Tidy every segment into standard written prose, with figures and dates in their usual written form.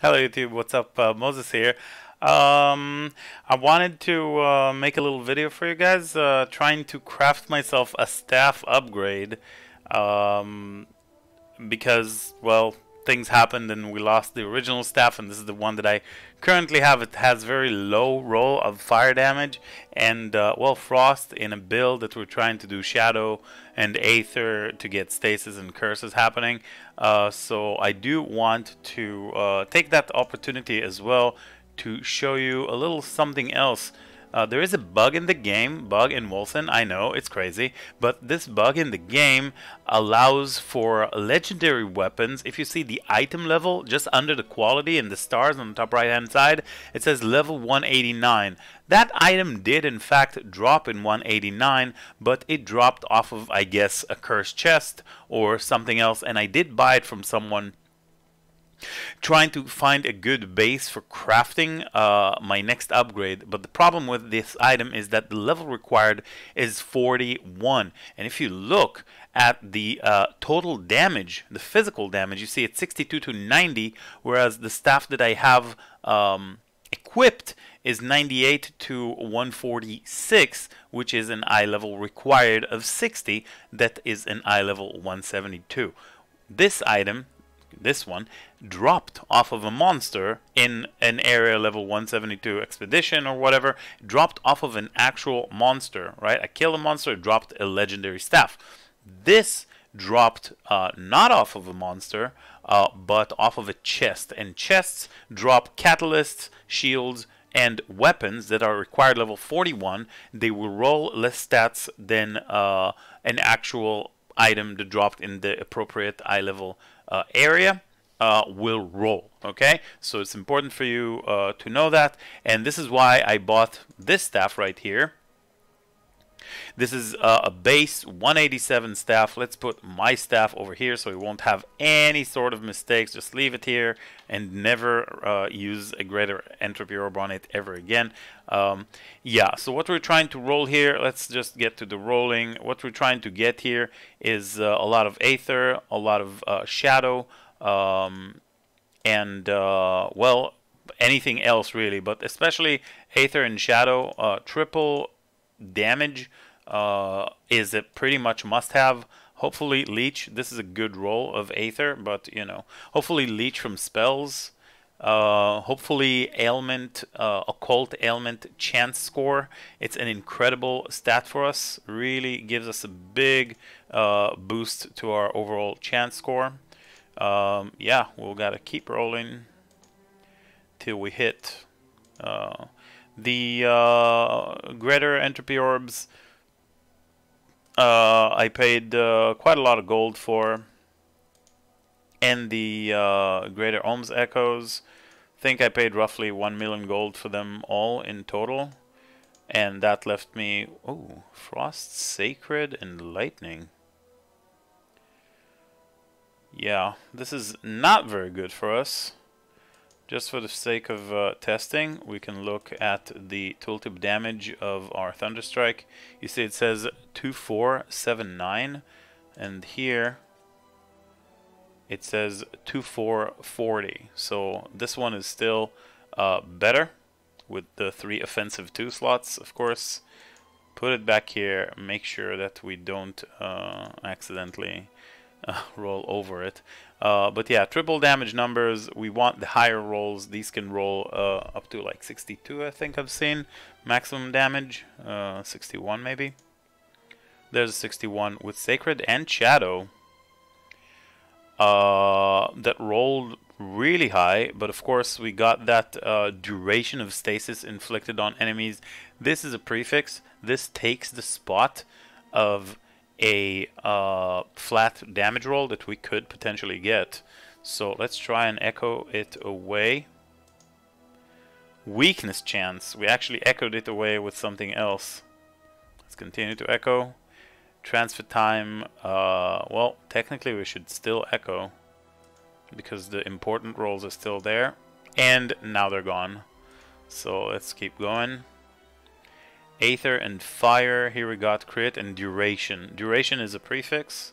Hello YouTube, what's up? Moses here. I wanted to make a little video for you guys, trying to craft myself a staff upgrade. Um, because, well, things happened and we lost the original staff, and this is the one that I currently have. It has very low roll of fire damage and, well, frost in a build that we're trying to do shadow and aether to get stasis and curses happening. So I do want to take that opportunity as well to show you a little something else. There is a bug in the game, bug in Wolcen, I know, it's crazy, but this bug in the game allows for legendary weapons. If you see the item level just under the quality and the stars on the top right hand side, it says level 189. That item did in fact drop in 189, but it dropped off of, I guess, a cursed chest or something else, and I did buy it from someone trying to find a good base for crafting my next upgrade. But the problem with this item is that the level required is 41, and if you look at the total damage, the physical damage, you see it's 62 to 90, whereas the staff that I have equipped is 98 to 146, which is an eye level required of 60. That is an eye level 172. This item, this one, dropped off of a monster in an area level 172 expedition or whatever. Dropped off of an actual monster, right? I killed a monster, dropped a legendary staff. This dropped not off of a monster, but off of a chest. And chests drop catalysts, shields, and weapons that are required level 41. They will roll less stats than an actual item that dropped in the appropriate eye level area will roll. Okay, so it's important for you to know that, and this is why I bought this staff right here. This is a base 187 staff. Let's put my staff over here so we won't have any sort of mistakes. Just leave it here and never use a greater entropy orb on it ever again. Yeah, so what we're trying to roll here, let's just get to the rolling. What we're trying to get here is a lot of aether, a lot of shadow, and well, anything else really, but especially aether and shadow. Triple damage is a pretty much must-have. Hopefully leech. This is a good roll of aether, but you know, hopefully leech from spells. Hopefully ailment, occult ailment chance score. It's an incredible stat for us. Really gives us a big boost to our overall chance score. Yeah, we'll gotta keep rolling till we hit the greater entropy orbs. I paid quite a lot of gold for, and the greater ohms echoes. I think I paid roughly 1 million gold for them all in total, and that left me frost, sacred, and lightning. Yeah, this is not very good for us. Just for the sake of testing, we can look at the tooltip damage of our Thunderstrike. You see it says 2479, and here it says 2440. So this one is still better with the 3 offensive 2 slots, of course. Put it back here, make sure that we don't accidentally roll over it. But yeah, triple damage numbers, we want the higher rolls. These can roll up to like 62, I think I've seen. Maximum damage, 61 maybe. There's a 61 with Sacred and Shadow that rolled really high, but of course we got that duration of stasis inflicted on enemies. This is a prefix. This takes the spot of a flat damage roll that we could potentially get. So let's try and echo it away. Weakness chance. We actually echoed it away with something else. Let's continue to echo. Transfer time. Well, technically we should still echo because the important rolls are still there. And now they're gone. So let's keep going. Aether and fire, here we got crit and duration. Duration is a prefix.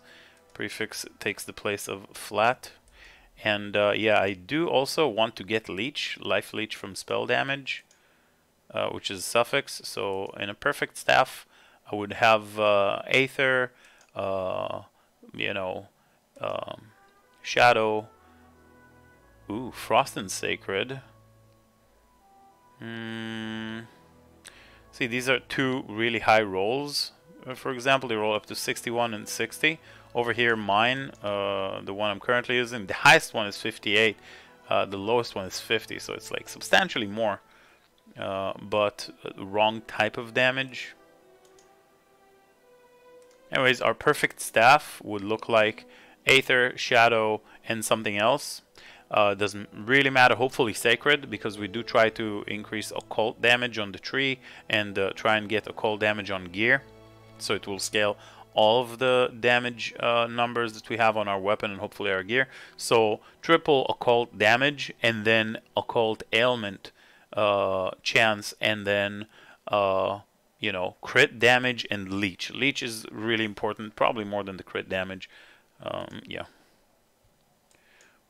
Prefix takes the place of flat. And yeah, I do also want to get leech, life leech from spell damage, which is a suffix. So in a perfect staff, I would have Aether, you know, Shadow, ooh, Frost and Sacred. See, these are two really high rolls. For example, they roll up to 61 and 60. Over here, mine, the one I'm currently using, the highest one is 58. The lowest one is 50, so it's like substantially more. But wrong type of damage. Anyways, our perfect staff would look like Aether, Shadow, and something else. Doesn't really matter, hopefully Sacred, because we do try to increase Occult damage on the tree and try and get Occult damage on gear. So it will scale all of the damage numbers that we have on our weapon and hopefully our gear. So triple Occult damage and then Occult ailment chance, and then you know, crit damage and leech. Leech is really important, probably more than the crit damage. Yeah,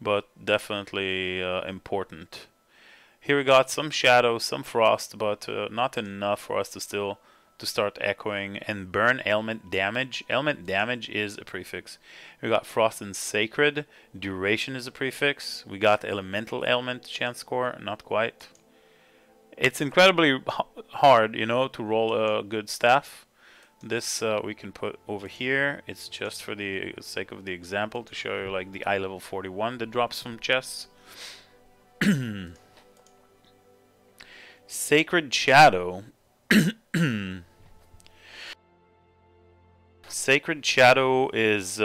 but definitely important. Here we got some shadow, some frost, but not enough for us to still start echoing. And burn ailment damage. Ailment damage is a prefix. We got frost and sacred. Duration is a prefix. We got elemental ailment chance score, not quite. It's incredibly hard, you know, to roll a good staff. This we can put over here. It's just for the sake of the example to show you like the eye level 41 that drops from chests. Sacred Shadow. Sacred Shadow is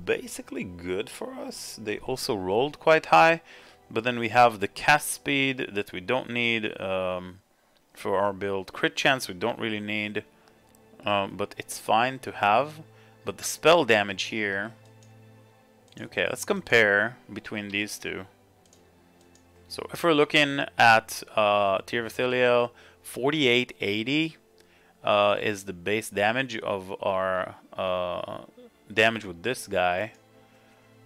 basically good for us. They also rolled quite high. But then we have the cast speed that we don't need for our build. Crit chance we don't really need, but it's fine to have. But the spell damage here... Okay, let's compare between these two. So if we're looking at Tear of Ithiliel, 4880 is the base damage of our damage with this guy.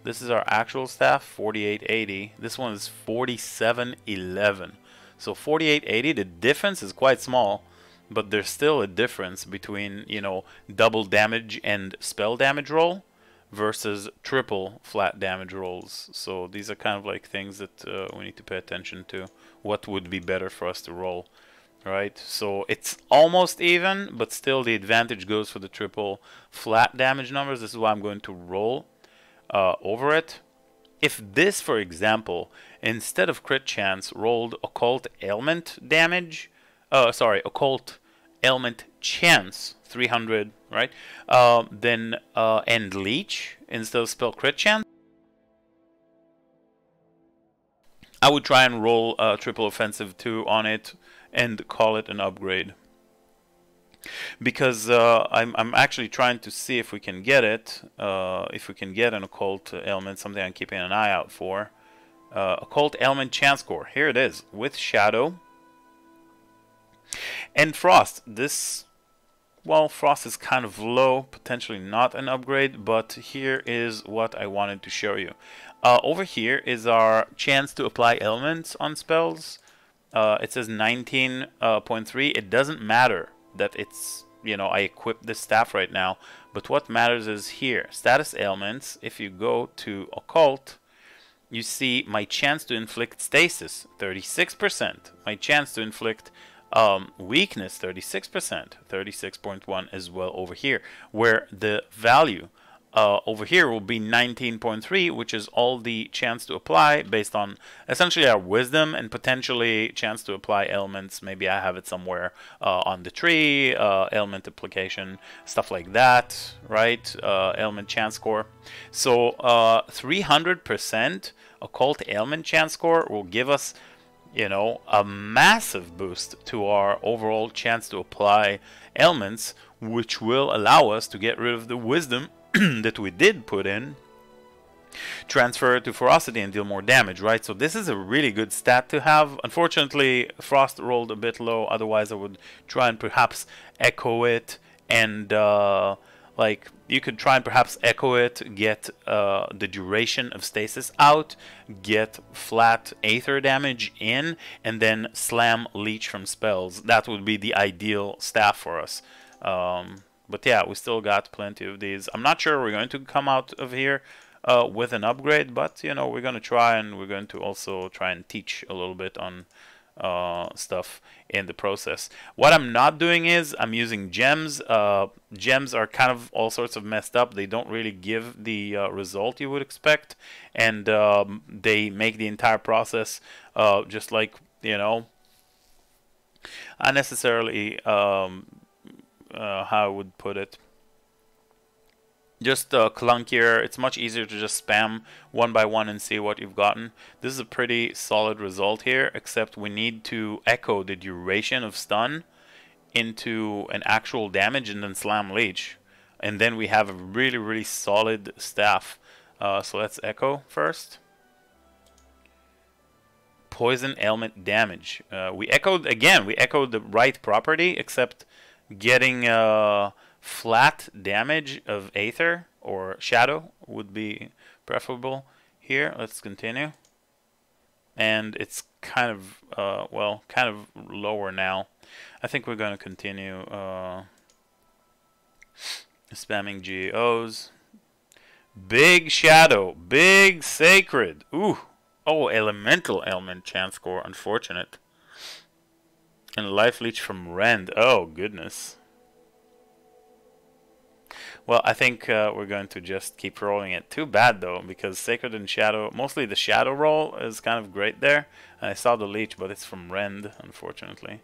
This is our actual staff, 4880. This one is 4711. So 4880, the difference is quite small, but there's still a difference between, you know, double damage and spell damage roll versus triple flat damage rolls. So these are kind of like things that we need to pay attention to. What would be better for us to roll, right? So it's almost even, but still the advantage goes for the triple flat damage numbers. This is why I'm going to roll over it. If this, for example, instead of crit chance rolled occult ailment damage, occult ailment chance 300, right? Then and leech instead of spell crit chance, I would try and roll triple offensive 2 on it and call it an upgrade. Because I'm actually trying to see if we can get it, if we can get an occult ailment, something I'm keeping an eye out for. Occult ailment chance score, here it is, with shadow and frost. This, well, frost is kind of low, potentially not an upgrade, but here is what I wanted to show you. Over here is our chance to apply elements on spells. It says 19.3. It doesn't matter that it's, you know, I equipped this staff right now, but what matters is here, status ailments. If you go to occult, you see my chance to inflict stasis, 36%. My chance to inflict weakness, 36%, 36.1 as well over here, where the value over here will be 19.3, which is all the chance to apply based on essentially our wisdom and potentially chance to apply elements. Maybe I have it somewhere on the tree, element application, stuff like that, right? Element chance score. So 300% occult ailment chance score will give us, you know, a massive boost to our overall chance to apply elements, which will allow us to get rid of the wisdom that we did put in, transfer to ferocity and deal more damage, right? So this is a really good stat to have. Unfortunately, frost rolled a bit low, otherwise I would try and perhaps echo it and Like, you could try and perhaps echo it, get the duration of stasis out, get flat Aether damage in, and then slam Leech from spells. That would be the ideal staff for us. But yeah, we still got plenty of these. I'm not sure we're going to come out of here with an upgrade, but, you know, we're going to try, and we're going to also try and teach a little bit on stuff in the process. What I'm not doing is I'm using gems. Gems are kind of all sorts of messed up. They don't really give the result you would expect, and they make the entire process just like, you know, unnecessarily, how I would put it, just clunkier. It's much easier to just spam one by one and see what you've gotten. This is a pretty solid result here, except we need to echo the duration of stun into an actual damage and then slam leech, and then we have a really solid staff. So let's echo first. Poison ailment damage. We echoed again. We echoed the right property, except getting flat damage of Aether or Shadow would be preferable here. Let's continue. And it's kind of, well, kind of lower now. I think we're going to continue spamming GOs. Big Shadow, big Sacred. Ooh. Oh, Elemental ailment chance score, unfortunate. And Life Leech from Rend. Oh, goodness. Well, I think we're going to just keep rolling it. Too bad, though, because Sacred and Shadow, mostly the Shadow roll is kind of great there. And I saw the Leech, but it's from Rend, unfortunately.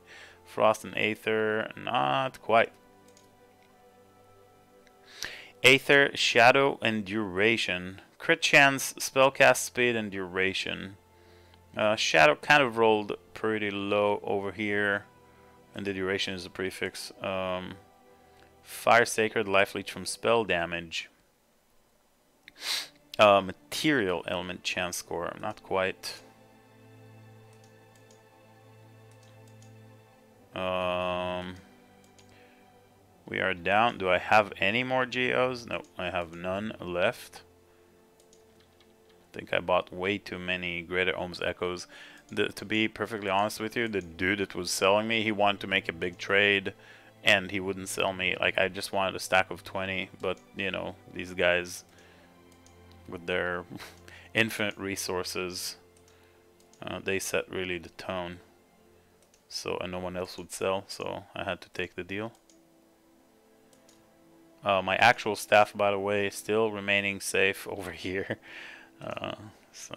Frost and Aether, not quite. Aether, Shadow, and Duration. Crit chance, spellcast speed, and duration. Shadow kind of rolled pretty low over here, and the duration is a prefix. Fire Sacred, Life Leech from spell damage. Material element chance score, not quite. We are down. Do I have any more GOs? No, I have none left. I think I bought way too many Greater Ohms Echoes. To be perfectly honest with you, the dude that was selling me, he wanted to make a big trade, and he wouldn't sell me. Like, I just wanted a stack of 20, but, you know, these guys with their infinite resources, they set really the tone. So, and no one else would sell, so I had to take the deal. My actual staff, by the way, is still remaining safe over here. So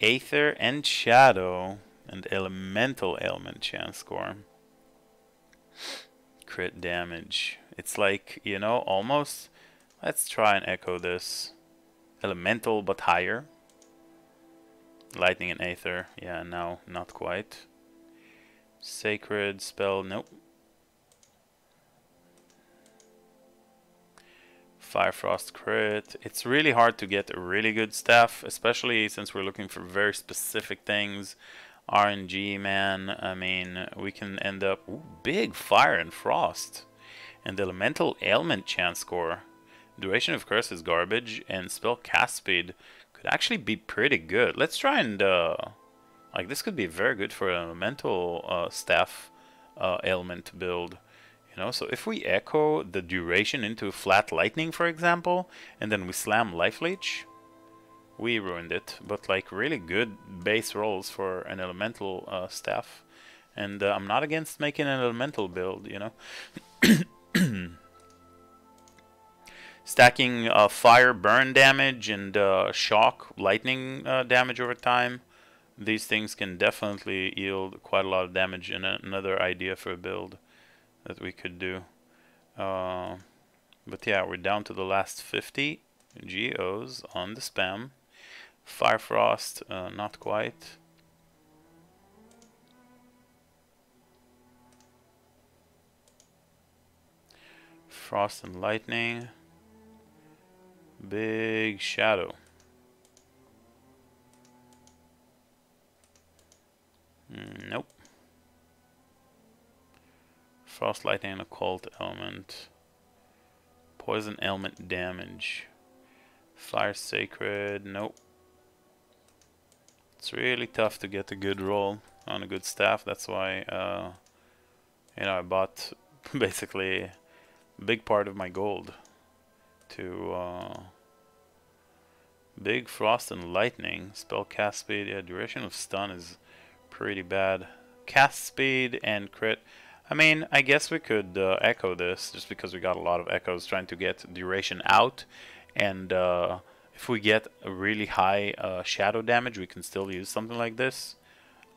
Aether and Shadow and Elemental ailment chance score. Crit damage. It's like, you know, almost. Let's try and echo this. Elemental but higher. Lightning and Aether. Yeah, no, not quite. Sacred spell, nope. Fire Frost crit. It's really hard to get a really good staff, especially since we're looking for very specific things. RNG, man. I mean, we can end up... Ooh, big Fire and Frost. And Elemental ailment chance score. Duration of Curse is garbage, and spell cast speed could actually be pretty good. Let's try and... like, this could be very good for an Elemental staff ailment build. You know, so if we echo the duration into flat lightning, for example, and then we slam Life Leech, we ruined it. But like really good base rolls for an elemental staff, and I'm not against making an elemental build. You know, stacking fire burn damage and shock lightning damage over time. These things can definitely yield quite a lot of damage, and another idea for a build that we could do. But yeah, we're down to the last 50 GOs on the spam. Fire Frost, not quite. Frost and Lightning. Big Shadow. Nope. Frost, lightning, and occult element. Poison element damage. Fire sacred, nope. It's really tough to get a good roll on a good staff. That's why, you know, I bought basically a big part of my gold to big frost and lightning. Spell cast speed, yeah, duration of stun is pretty bad. Cast speed and crit. I mean, I guess we could echo this just because we got a lot of echoes trying to get duration out, and if we get a really high shadow damage, we can still use something like this.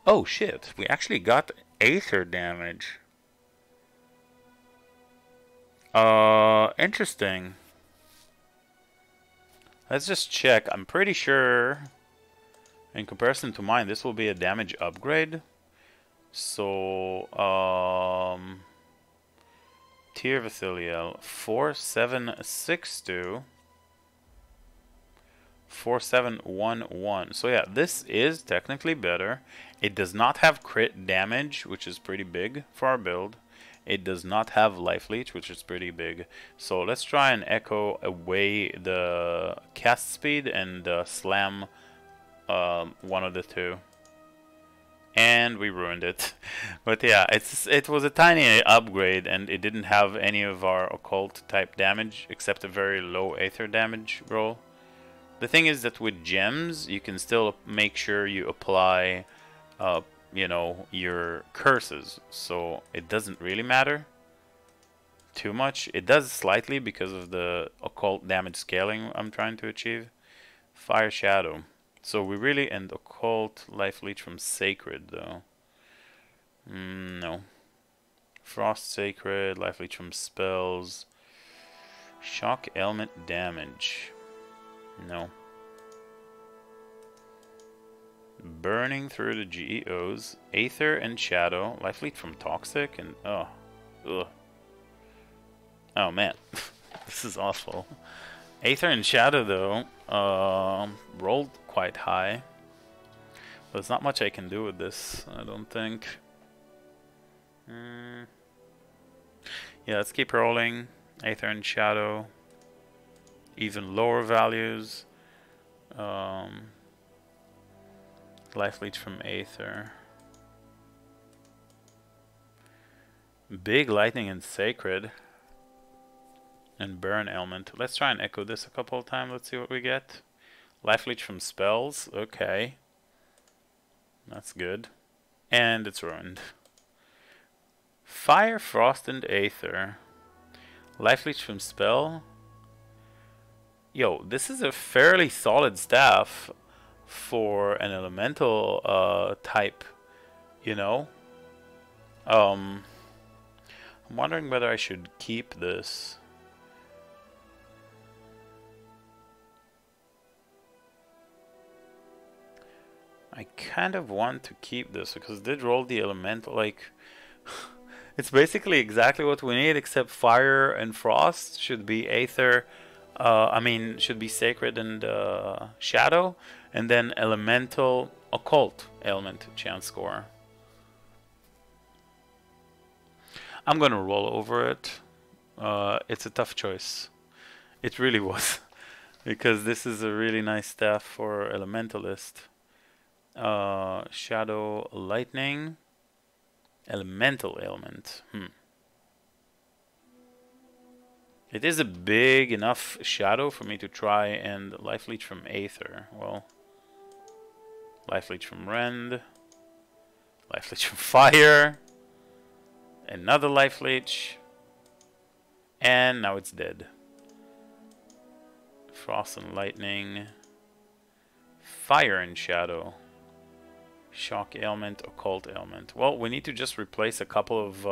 Oh shit, we actually got aether damage. Interesting. Let's just check. I'm pretty sure in comparison to mine, this will be a damage upgrade. So, Tier Vasiliel 4762 4711. So yeah, this is technically better. It does not have crit damage, which is pretty big for our build. It does not have life leech, which is pretty big. So let's try and echo away the cast speed and slam one of the two. And we ruined it. But yeah, it was a tiny upgrade, and it didn't have any of our occult type damage except a very low aether damage roll. The thing is that with gems, you can still make sure you apply, you know, your curses. So it doesn't really matter too much. It does slightly because of the occult damage scaling I'm trying to achieve. Fire Shadow. So we really end occult life leech from sacred though. No. Frost sacred, life leech from spells. Shock element damage. No. Burning through the GEOs. Aether and shadow. Life leech from toxic and ugh. Oh man. This is awful. Aether and shadow though. Rolled quite high. But there's not much I can do with this, I don't think. Yeah, let's keep rolling. Aether and shadow. Even lower values. Life leech from aether. Big lightning and sacred. And burn element. Let's try and echo this a couple of times. Let's see what we get. Life leech from spells. Okay. That's good. And it's ruined. Fire, frost, and aether. Life leech from spell. Yo, this is a fairly solid staff for an elemental type, you know? I'm wondering whether I should keep this. I kind of want to keep this because it did roll the elemental, like it's basically exactly what we need, except fire and frost should be aether. I mean, should be sacred and shadow, and then elemental occult element chance score. I'm gonna roll over it. It's a tough choice. It really was, because this is a really nice staff for elementalist. Shadow, lightning, elemental element. It is a big enough shadow for me to try and life leech from aether. Well, life leech from rend, life leech from fire, another life leech, and now it's dead. Frost and lightning, fire and shadow. Shock ailment, occult ailment. Well, we need to just replace a couple of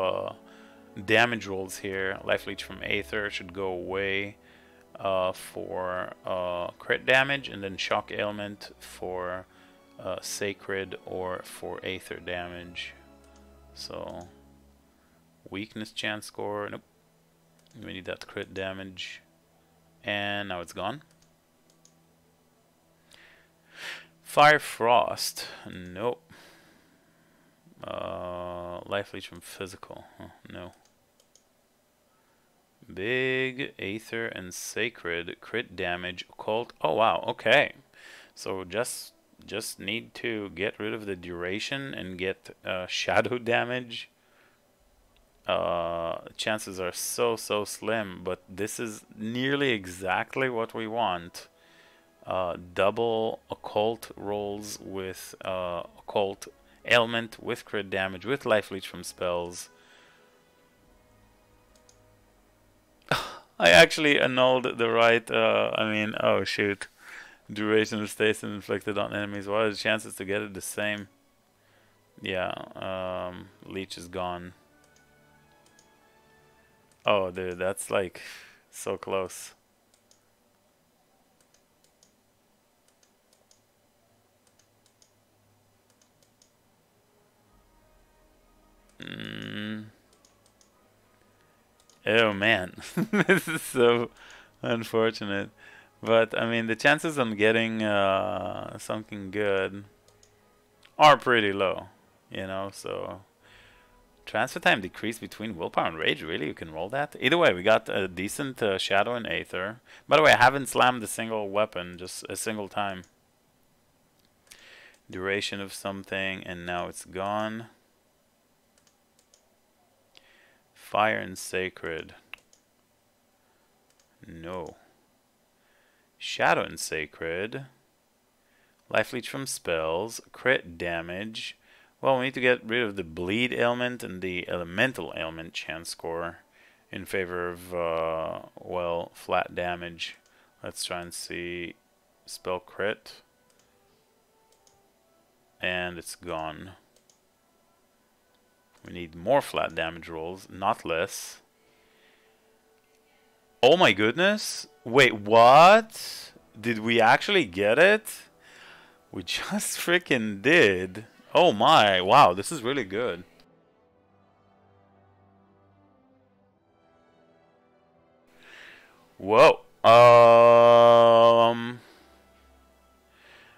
damage rolls here. Life leech from aether should go away for crit damage, and then shock ailment for sacred or for aether damage. So weakness chance score. Nope. We need that crit damage, and now it's gone. Fire frost, nope. Life leech from physical, no. Big, Aether, and Sacred. Crit damage, Occult. Oh wow, okay. So just need to get rid of the duration and get shadow damage. Chances are so slim, but this is nearly exactly what we want. Double Occult rolls with Occult ailment with crit damage with life leech from spells. I actually annulled the right, oh shoot. Duration of stasis inflicted on enemies. What are the chances to get it the same? Yeah, leech is gone. Oh dude, that's like so close. Oh man, this is so unfortunate. But I mean, the chances on getting something good are pretty low, you know. So transfer time decrease between willpower and rage. Really, you can roll that. Either way, we got a decent shadow and aether. By the way, I haven't slammed a single weapon, just a single time. Duration of something, and now it's gone. Fire and sacred. No. Shadow and sacred. Life leech from spells. Crit damage. Well, we need to get rid of the bleed ailment and the elemental ailment chance score in favor of, well, flat damage. Let's try and see. Spell crit. And it's gone. We need more flat damage rolls, not less. Oh my goodness. Wait, what? Did we actually get it? We just freaking did. Oh my, wow, this is really good. Whoa.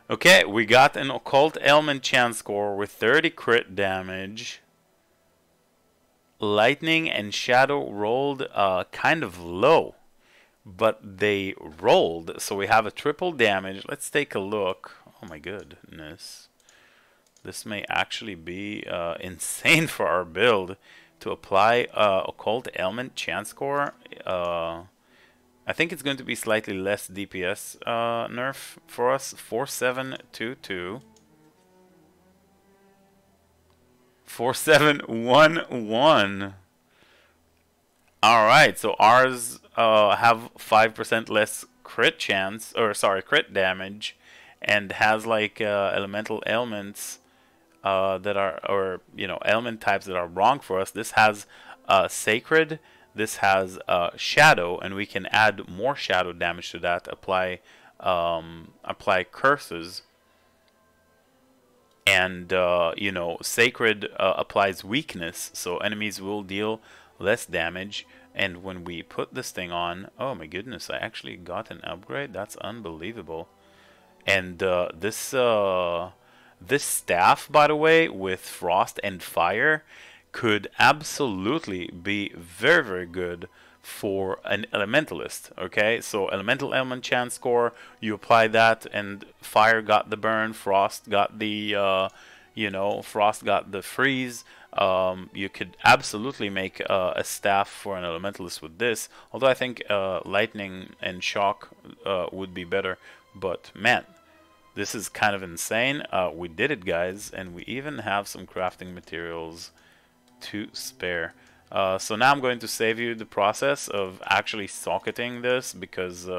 Okay, we got an occult ailment chance score with 30 crit damage. Lightning and shadow rolled kind of low, but they rolled, so we have a triple damage. Let's take a look. Oh my goodness. This may actually be insane for our build to apply occult ailment chance score. I think it's going to be slightly less DPS nerf for us. 4722. 4711. Alright, so ours have 5% less crit chance, or sorry, crit damage, and has like elemental ailments that are, or you know, ailment types that are wrong for us. This has sacred, this has shadow, and we can add more shadow damage to that. Apply curses. And you know, sacred applies weakness, so enemies will deal less damage. And when we put this thing on, oh my goodness, I actually got an upgrade. That's unbelievable. And this staff, by the way, with frost and fire, could absolutely be very good for an elementalist. Okay, so elemental ailment chance score, you apply that, and fire got the burn, frost got the you know, frost got the freeze. You could absolutely make a staff for an elementalist with this, although I think lightning and shock would be better. But man, this is kind of insane. We did it, guys, and we even have some crafting materials to spare. So now I'm going to save you the process of actually socketing this, because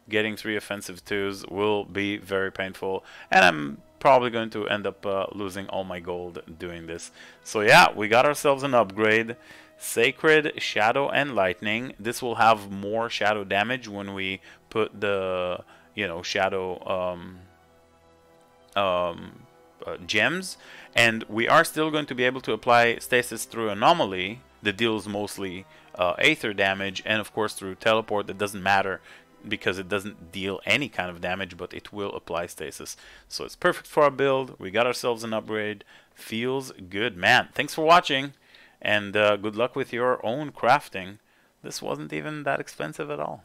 getting 3 offensive 2s will be very painful, and I'm probably going to end up losing all my gold doing this. So yeah, we got ourselves an upgrade. Sacred, Shadow, and Lightning. This will have more shadow damage when we put the, you know, shadow gems, and we are still going to be able to apply stasis through anomaly that deals mostly aether damage, and of course through teleport that doesn't matter because it doesn't deal any kind of damage, but it will apply stasis. So it's perfect for our build. We got ourselves an upgrade. Feels good, man. Thanks for watching, and good luck with your own crafting. This wasn't even that expensive at all.